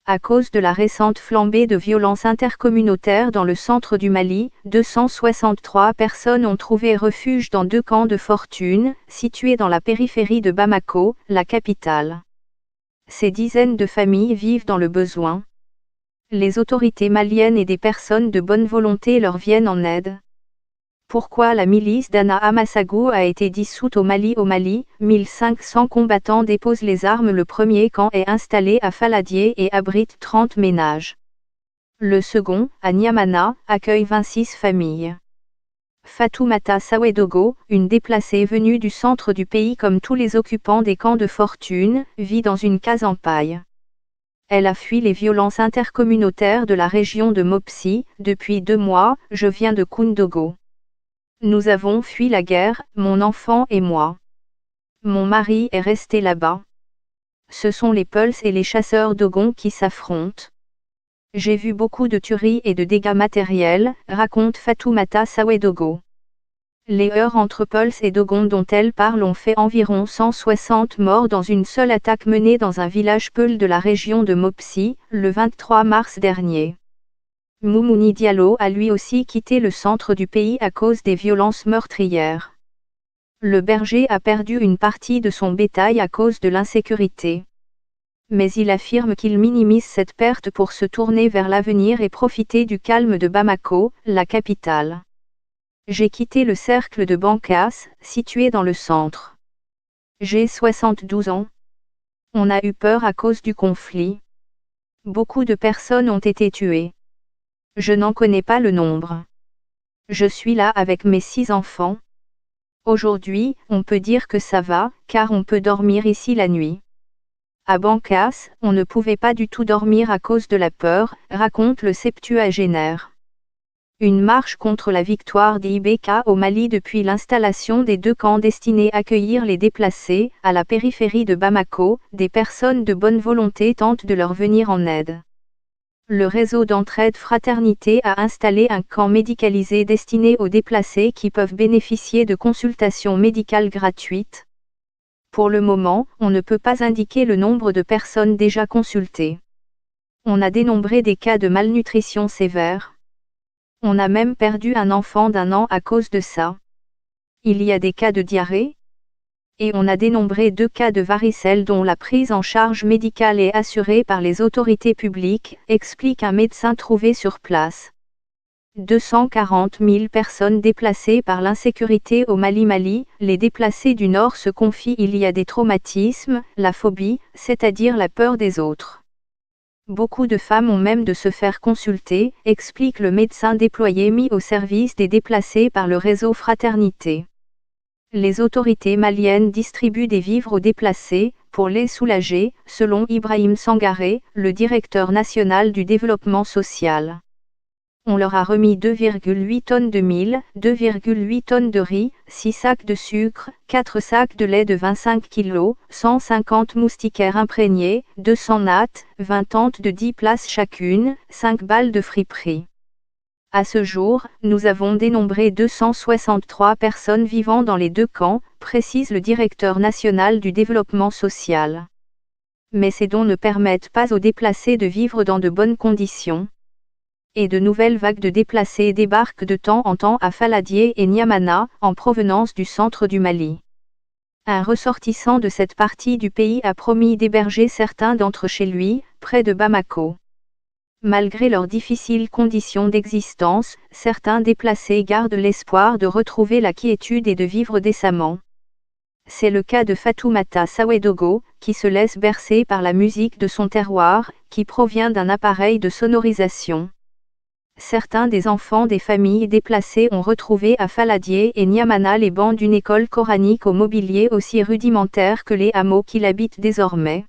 À cause de la récente flambée de violences intercommunautaires dans le centre du Mali, 263 personnes ont trouvé refuge dans 2 camps de fortune, situés dans la périphérie de Bamako, la capitale. Ces dizaines de familles vivent dans le besoin. Les autorités maliennes et des personnes de bonne volonté leur viennent en aide. Pourquoi la milice d'Anna Amasago a été dissoute au Mali? Au Mali, 1500 combattants déposent les armes. Le premier camp est installé à Faladier et abrite 30 ménages. Le second, à Niamana, accueille 26 familles. Fatoumata Sawedogo, une déplacée venue du centre du pays comme tous les occupants des camps de fortune, vit dans une case en paille. Elle a fui les violences intercommunautaires de la région de Mopsi. Depuis 2 mois, je viens de Koundogo. Nous avons fui la guerre, mon enfant et moi. Mon mari est resté là-bas. Ce sont les Peuls et les chasseurs Dogon qui s'affrontent. J'ai vu beaucoup de tueries et de dégâts matériels, raconte Fatoumata Sawedogo. Les heurts entre Peuls et Dogon dont elle parle ont fait environ 160 morts dans une seule attaque menée dans un village Peul de la région de Mopsi, le 23 mars dernier. Moumouni Diallo a lui aussi quitté le centre du pays à cause des violences meurtrières. Le berger a perdu une partie de son bétail à cause de l'insécurité. Mais il affirme qu'il minimise cette perte pour se tourner vers l'avenir et profiter du calme de Bamako, la capitale. J'ai quitté le cercle de Bankas, situé dans le centre. J'ai 72 ans. On a eu peur à cause du conflit. Beaucoup de personnes ont été tuées. Je n'en connais pas le nombre. Je suis là avec mes 6 enfants. Aujourd'hui, on peut dire que ça va, car on peut dormir ici la nuit. À Bankas, on ne pouvait pas du tout dormir à cause de la peur, raconte le septuagénaire. Une marche contre la victoire d'IBK au Mali depuis l'installation des 2 camps destinés à accueillir les déplacés, à la périphérie de Bamako, des personnes de bonne volonté tentent de leur venir en aide. Le réseau d'entraide Fraternité a installé un camp médicalisé destiné aux déplacés qui peuvent bénéficier de consultations médicales gratuites. Pour le moment, on ne peut pas indiquer le nombre de personnes déjà consultées. On a dénombré des cas de malnutrition sévère. On a même perdu un enfant d'1 an à cause de ça. Il y a des cas de diarrhée. Et on a dénombré 2 cas de varicelle dont la prise en charge médicale est assurée par les autorités publiques, explique un médecin trouvé sur place. 240 000 personnes déplacées par l'insécurité au Mali. Les déplacés du Nord se confient. Il y a des traumatismes, la phobie, c'est-à-dire la peur des autres. Beaucoup de femmes ont même de se faire consulter, explique le médecin déployé mis au service des déplacés par le réseau Fraternité. Les autorités maliennes distribuent des vivres aux déplacés, pour les soulager, selon Ibrahim Sangaré, le directeur national du développement social. On leur a remis 2,8 tonnes de mil, 2,8 tonnes de riz, 6 sacs de sucre, 4 sacs de lait de 25 kg, 150 moustiquaires imprégnés, 200 nattes, 20 tentes de 10 places chacune, 5 balles de friperie. À ce jour, nous avons dénombré 263 personnes vivant dans les 2 camps, précise le directeur national du développement social. Mais ces dons ne permettent pas aux déplacés de vivre dans de bonnes conditions. Et de nouvelles vagues de déplacés débarquent de temps en temps à Faladier et Niamana, en provenance du centre du Mali. Un ressortissant de cette partie du pays a promis d'héberger certains d'entre eux chez lui, près de Bamako. Malgré leurs difficiles conditions d'existence, certains déplacés gardent l'espoir de retrouver la quiétude et de vivre décemment. C'est le cas de Fatoumata Sawedogo, qui se laisse bercer par la musique de son terroir, qui provient d'un appareil de sonorisation. Certains des enfants des familles déplacées ont retrouvé à Faladier et Niamana les bancs d'une école coranique au mobilier aussi rudimentaire que les hameaux qu'il habite désormais.